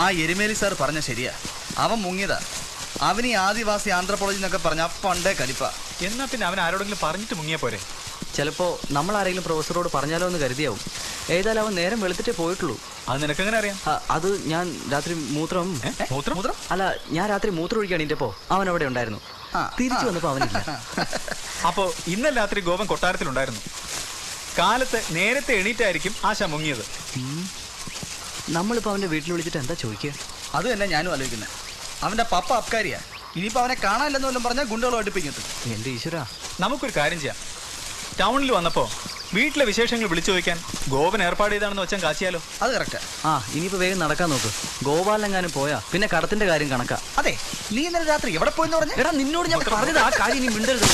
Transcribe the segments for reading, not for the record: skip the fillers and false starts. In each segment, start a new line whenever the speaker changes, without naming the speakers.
ആ എരുമേലി സാർ പറഞ്ഞ ശരിയാ, അവൻ മുങ്ങിയതാ. അവന് ഈ ആദിവാസി ആന്ത്രപ്പോളജി എന്നൊക്കെ പറഞ്ഞ പണ്ടേ കലിപ്പ.
എന്നാ പിന്നെ അവൻ ആരോടെങ്കിലും പറഞ്ഞിട്ട് മുങ്ങിയ പോരെ?
ചിലപ്പോ നമ്മൾ ആരെങ്കിലും പ്രൊഫസറോട് പറഞ്ഞാലോ എന്ന് കരുതിയാവും. ഏതായാലും അവൻ നേരം വെളുത്തിട്ടേ പോയിട്ടുള്ളൂ.
അത് നിനക്കെങ്ങനെ അറിയാം?
അത് ഞാൻ രാത്രി മൂത്രം അല്ല, ഞാൻ രാത്രി മൂത്രം ഒഴിക്കാൻ എണീറ്റപ്പോ അവൻ അവിടെ ഉണ്ടായിരുന്നു. തിരിച്ചു വന്നപ്പോ അവനില്ല.
അപ്പോ ഇന്നലെ രാത്രി ഗോപൻ കൊട്ടാരത്തിലുണ്ടായിരുന്നു. കാലത്ത് നേരത്തെ എണീറ്റായിരിക്കും ആശ മുങ്ങിയത്.
നമ്മളിപ്പോ അവന്റെ വീട്ടിൽ വിളിച്ചിട്ട് എന്താ ചോദിക്കുക?
അത് തന്നെ ഞാനും ആലോചിക്കുന്നത്. അവന്റെ പപ്പ അബ്കാരിയാ. ഇനിയിപ്പോ അവനെ കാണാനില്ലെന്ന് വല്ലതും പറഞ്ഞാൽ ഗുണ്ടകളുമായിട്ട് പിങ്ങത്തും.
എന്റെ ഈശ്വരാ,
നമുക്കൊരു കാര്യം ചെയ്യാം. ടൗണിൽ വന്നപ്പോ വീട്ടിലെ വിശേഷങ്ങൾ വിളിച്ചു ചോദിക്കാൻ ഗോപൻ ഏർപ്പാട് ചെയ്താണെന്ന് വെച്ചാൽ കാശിയാലോ?
അത് കറക്റ്റാ.
ഇനിയിപ്പോ വേഗം നടക്കാൻ നോക്ക്. ഗോപാലെങ്ങാനും പോയാ പിന്നെ കടത്തിന്റെ കാര്യം കണക്കാ.
അതെ, നീ ഇന്നലെ രാത്രി എവിടെ പോയെന്ന് പറഞ്ഞു?
എടാ, നിന്നോട് ഞാൻ പറഞ്ഞത് ആ കാര്യം നീ മിണ്ടരുത്.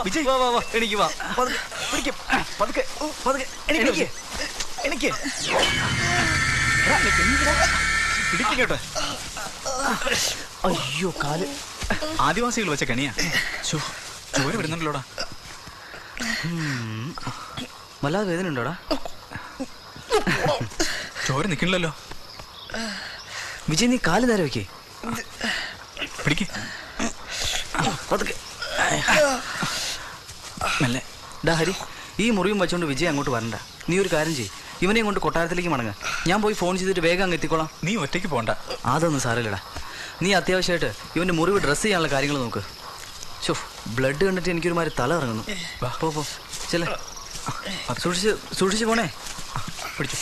വിജയ്, വാ വാ വാ, എനിക്ക് വാ. പിടിക്കും, പതുക്കെ പതുക്കെ. എനിക്ക് എനിക്ക്
പിടിക്കട്ടെ.
അയ്യോ, കാല്.
ആദിവാസികൾ വെച്ച കണിയാ. ചോര വരുന്നുണ്ടല്ലോടാ.
വല്ലാതെ വേദന ഉണ്ടോടാ?
ചോര നിൽക്കണില്ലല്ലോ.
വിജയ്, നീ കാല് നേരെ വെക്കേ.
പിടിക്ക്
പതുക്കെ.
മെല്ലെ.
ഡാ ഹരി, ഈ മുറിയും വെച്ചോണ്ട് വിജയ് അങ്ങോട്ട് വരണ്ട. നീ ഒരു കാര്യം ചെയ്യ്, ഇവനെയും കൊണ്ട് കൊട്ടാരത്തിലേക്ക് മടങ്ങ. ഞാൻ പോയി ഫോൺ ചെയ്തിട്ട് വേഗം അങ്ങ് എത്തിക്കോളാം.
നീ ഒറ്റയ്ക്ക് പോണ്ട.
അതൊന്നും സാരമില്ലടാ. നീ അത്യാവശ്യമായിട്ട് ഇവന്റെ മുറിവ് ഡ്രസ്സ് ചെയ്യാനുള്ള കാര്യങ്ങൾ നോക്ക്. ഷോ, ബ്ലഡ് കണ്ടിട്ട് എനിക്കൊരുമാതിരി തല ഇറങ്ങുന്നു. പോ ചെല്ലേ. സൂക്ഷിച്ച് പോണേ.
പിടിച്ചു.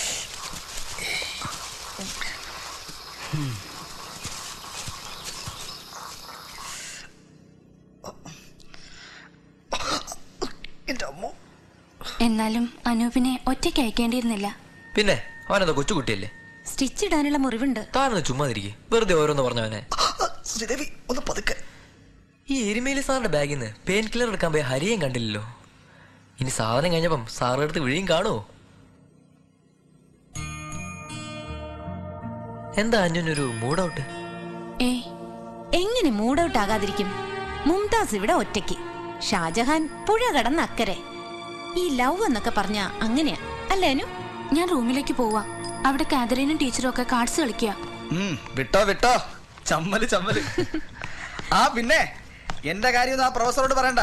എന്നാലും അനൂപിനെ ഒറ്റയ്ക്ക് അയക്കേണ്ടിയിരുന്നില്ല.
പിന്നെ അവനെന്താ കൊച്ചുകുട്ടിയല്ലേ?
സ്റ്റിച്ച് ഇടാനുള്ള മുറിവുണ്ട്.
താനൊന്ന് ചുമ്മാതിരിക്കെ, വെറുതെ ഓരോന്ന് പറഞ്ഞവനെ. ഈ എരുമേലി സാറിന്റെ ബാഗിൽ നിന്ന് പെയിൻ കില്ലർ എടുക്കാൻ പോയി ഹരിയും കണ്ടില്ലല്ലോ. ഇനി സാധനം കഴിഞ്ഞപ്പം സാറിന്റെ അടുത്ത് വിഴിയും കാണുമോ? എന്താ അന്യൊരു മൂഡ് ഔട്ട്?
എങ്ങനെ മൂഡ് ഔട്ട് ആകാതിരിക്കും? മുംതാസ് ഇവിടെ ഒറ്റയ്ക്ക്, ഷാജഹാൻ പുഴ കടന്ന് അക്കരെ. ഈ ലവ് എന്നൊക്കെ പറഞ്ഞ അങ്ങനെയാ അല്ലേ അനു?
ഞാൻ റൂമിലേക്ക് പോവാ. അവിടെ കാതറീനും ടീച്ചറും ഒക്കെ കാർഡ്സ് കളിക്കുക.
വിട്ടോ വിട്ടോ, ചമ്മല് ചമ്മല്. ആ പിന്നെ എന്റെ കാര്യം ആ പ്രൊഫസറോട് പറയണ്ട,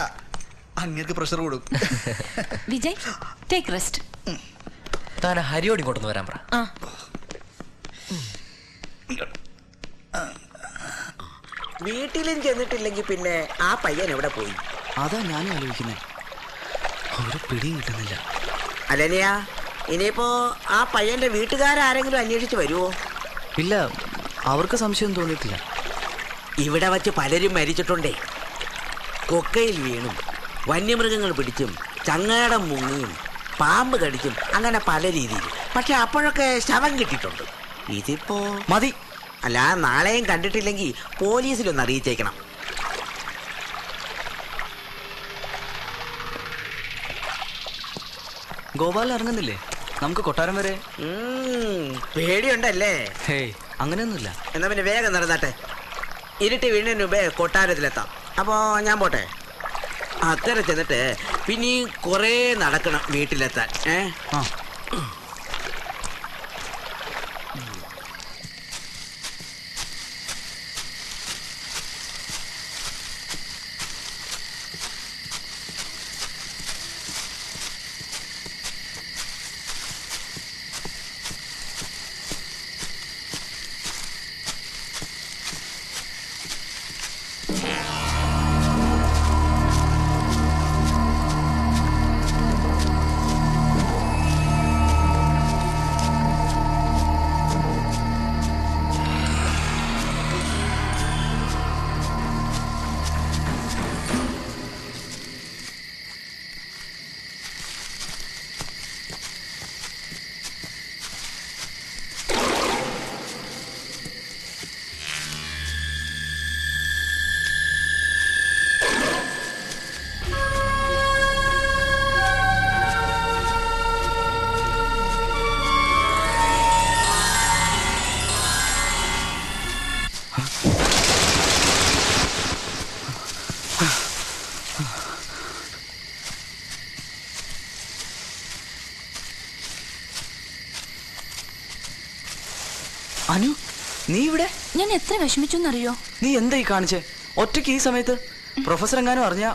അങ്ങേർക്ക് പ്രഷർ കൂടും.
Vijay, take rest.
താൻ ഹരിയോട് ഇങ്ങോട്ടൊന്ന് വരാൻ പറ.
വീട്ടിലും ചെന്നിട്ടില്ലെങ്കിൽ പിന്നെ ആ പയ്യൻ എവിടെ പോയി?
അതാ ഞാനും ആലോചിക്കുന്നേ. ഒരു പിടിയും കിട്ടുന്നില്ല.
അലനിയ, ഇനിയിപ്പോ ആ പയ്യന്റെ വീട്ടുകാരെങ്കിലും അന്വേഷിച്ച് വരുമോ?
ഇല്ല, അവർക്ക് സംശയം തോന്നിയിട്ടില്ല.
ഇവിടെ വച്ച് പലരും മരിച്ചിട്ടുണ്ടേ. കൊക്കയിൽ വീണും വന്യമൃഗങ്ങൾ പിടിച്ചും ചങ്ങാടം മുങ്ങിയും പാമ്പ് കടിച്ചും അങ്ങനെ പല രീതിയിൽ. പക്ഷെ അപ്പോഴൊക്കെ ശവം കിട്ടിയിട്ടുണ്ട്. ഇതിപ്പോ
മതി.
അല്ല, നാളെയും കണ്ടിട്ടില്ലെങ്കിൽ പോലീസിലൊന്ന് അറിയിച്ചേക്കണം.
ഗോപാലൻ ഇറങ്ങുന്നില്ലേ? നമുക്ക് കൊട്ടാരം വരെ.
പേടിയുണ്ടല്ലേ?
ഹേയ്, അങ്ങനെയൊന്നുമില്ല.
എന്നാ പിന്നെ വേഗം നടന്നാട്ടെ. ഇരുട്ടി വീണിന് മുമ്പേ കൊട്ടാരത്തിലെത്താം. അപ്പോൾ ഞാൻ പോട്ടെ. അക്കരെ ചെന്നിട്ട് പിന്നെ കുറേ നടക്കണം വീട്ടിലെത്താൻ.
അനു, നീ ഇവിടെ?
ഞാൻ എത്ര വിഷമിച്ചെന്നറിയോ?
നീ എന്തായി കാണിച്ചേ ഒറ്റയ്ക്ക് ഈ സമയത്ത്? പ്രൊഫസർ എങ്ങാനും അറിഞ്ഞാ?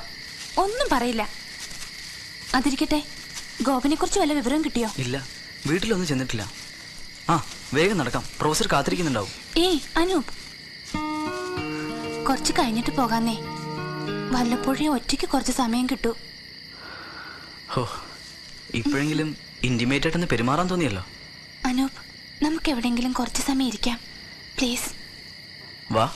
ഒന്നും പറയില്ല. അതിരിക്കട്ടെ, ഗോപനെ കുറിച്ച് വല്ല വിവരം കിട്ടിയോ?
ഇല്ല, വീട്ടിലൊന്നും ചെന്നിട്ടില്ല. ആ, വേഗം നടക്കാം, പ്രൊഫസർ കാത്തിരിക്കുന്നുണ്ടാവും.
ഏയ് അനൂപ്, കുറച്ച് കഴിഞ്ഞിട്ട് പോകാന്നേ. വല്ലപ്പോഴും ഒറ്റയ്ക്ക് കുറച്ച് സമയം കിട്ടൂ.
ഹോ, ഇപ്പോഴെങ്കിലും ഇന്റിമേറ്റ് ആയിട്ടൊന്ന് പെരുമാറാൻ തോന്നിയല്ലോ.
അനൂപ്, നമുക്ക് എവിടെയെങ്കിലും കുറച്ച് സമയം ഇരിക്കാം പ്ലീസ്.
വാ.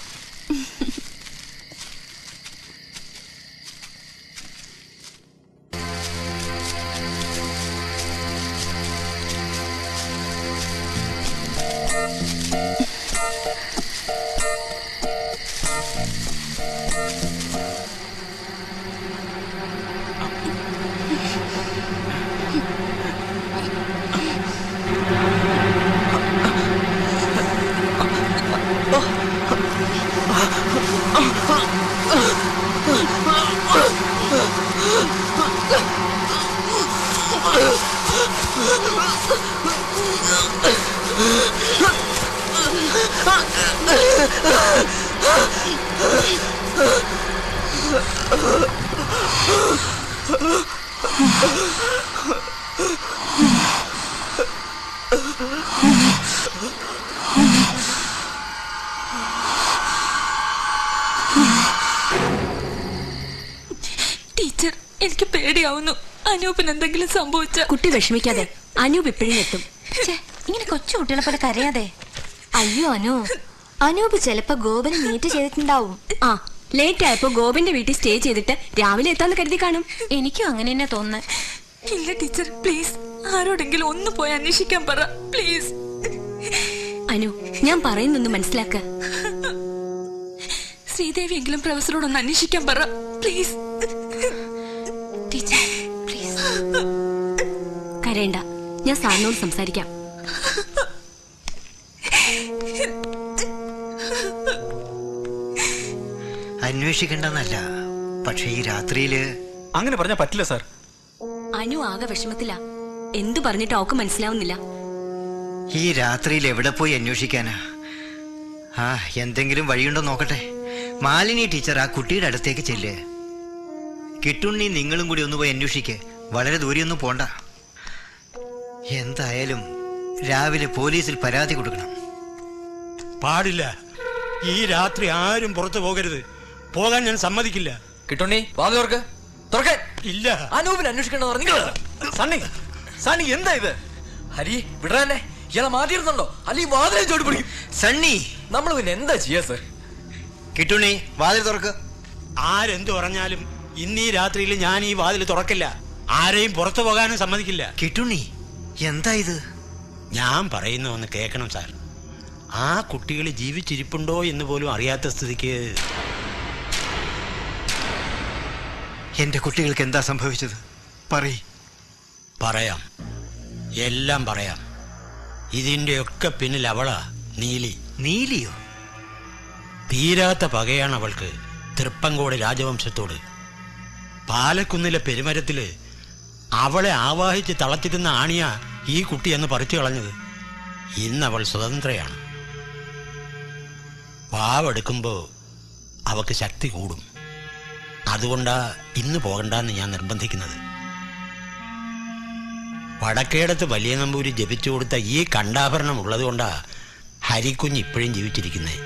ടീച്ചർ, എനിക്ക് പേടിയാവുന്നു. അനൂപിന് എന്തെങ്കിലും സംഭവിച്ച.
കുട്ടി വിഷമിക്കാതെ, അനൂപ് ഇപ്പോഴും എത്തും.
ഇങ്ങനെ കൊച്ചു കുട്ടികളെ പോലെ കരയാതെ.
അയ്യോ അനു, അനൂപ് ചിലപ്പോ ഗോപനെ മീറ്റ് ചെയ്തിട്ടുണ്ടാവും. ആ, ലേറ്റ് ആയപ്പോ ഗോപന്റെ വീട്ടിൽ സ്റ്റേ ചെയ്തിട്ട് രാവിലെ എത്താന്ന് കരുതി കാണും.
എനിക്കും അങ്ങനെ തന്നെ തോന്നുന്നു.
ഇല്ല ടീച്ചർ, പ്ലീസ് ആരോടെങ്കിലും ഒന്ന് പോയി അന്വേഷിക്കാൻ പറ പ്ലീസ്.
അനു, ഞാൻ പറയുന്നൊന്ന് മനസ്സിലാക്ക.
ശ്രീദേവിയെങ്കിലും പ്രൊഫസറോടൊന്ന് അന്വേഷിക്കാൻ പറ പ്ലീസ്.
Teacher please.
കരയണ്ട, ഞാൻ സാറിനോട് സംസാരിക്കാം.
അന്വേഷിക്കണ്ടെന്നല്ല, പക്ഷെ ഈ രാത്രിയില്
അങ്ങനെ പറഞ്ഞാൽ പറ്റില്ല സാർ.
അനു ആകെ വിഷമത്തിലാ. എന്തു പറഞ്ഞിട്ട് അവക്ക് മനസ്സിലാവുന്നില്ല.
ഈ രാത്രിയിൽ എവിടെ പോയി അന്വേഷിക്കാനാ? ആ, എന്തെങ്കിലും വഴിയുണ്ടോ നോക്കട്ടെ. മാലിനി ടീച്ചർ ആ കുട്ടിയുടെ അടുത്തേക്ക് ചെല്ല്. കിട്ടുണ്ണി നിങ്ങളും കൂടി ഒന്ന് പോയി അന്വേഷിക്ക്. വളരെ ദൂരെയൊന്നും പോണ്ട. എന്തായാലും രാവിലെ പോലീസിൽ പരാതി കൊടുക്കണം.
പാടില്ല. ഈ രാത്രി ആരും പുറത്തു പോകരുത്. പോകാൻ ഞാൻ സമ്മതിക്കില്ല.
കിട്ടുണ്ണി, വാതിലോർക്ക് തുറക്കാൻ.
ഇല്ല,
അനൂപിനെ അന്വേഷിക്കണമെന്ന് പറഞ്ഞു.
സണ്ണി, സണ്ണി എന്താ ഇത്?
ഹരി, വിടാനെ ഇയാളെ മാറ്റിയിരുന്നുണ്ടോ? അല്ലെങ്കിൽ വാതിലെ ചോടി പിടിക്കും.
സണ്ണി,
നമ്മൾ പിന്നെ എന്താ ചെയ്യാ സർ?
കിട്ടുണ്ണി, വാതിൽ തുറക്ക്.
ആരെന്തു പറഞ്ഞാലും ഇന്ന് ഈ രാത്രിയിൽ ഞാൻ ഈ വാതിൽ തുറക്കില്ല. ആരെയും പുറത്തു പോകാനും സമ്മതിക്കില്ല.
കിട്ടുണ്ണി, എന്താ ഇത്?
ഞാൻ പറയുന്ന ഒന്ന് കേൾക്കണം സാർ. ആ കുട്ടികൾ ജീവിച്ചിരിപ്പുണ്ടോ എന്ന് പോലും അറിയാത്ത സ്ഥിതിക്ക്
എന്റെ കുട്ടികൾക്ക് എന്താ സംഭവിച്ചത്?
പറയാം, എല്ലാം പറയാം. ഇതിൻ്റെയൊക്കെ പിന്നിൽ അവളാ, നീലി.
നീലിയോ?
തീരാത്ത പകയാണ് അവൾക്ക് തൃപ്പങ്കോട് രാജവംശത്തോട്. പാലക്കുന്നിലെ പെരുമരത്തില് അവളെ ആവാഹിച്ച് തളച്ചിരുന്ന ആണിയ ഈ കുട്ടി എന്ന് പറിച്ചു കളഞ്ഞത്. ഇന്നവൾ സ്വതന്ത്രയാണ്. വാവെടുക്കുമ്പോൾ അവൾക്ക് ശക്തി കൂടും. അതുകൊണ്ടാ ഇന്ന് പോകണ്ടെന്ന് ഞാൻ നിർബന്ധിക്കുന്നത്. വടക്കേടത്ത് വലിയ നമ്പൂരി ജപിച്ചു കൊടുത്ത ഈ കണ്ടാഭരണം ഉള്ളത് കൊണ്ടാ ഹരിക്കുഞ്ഞ് ഇപ്പോഴും ജീവിച്ചിരിക്കുന്നത്.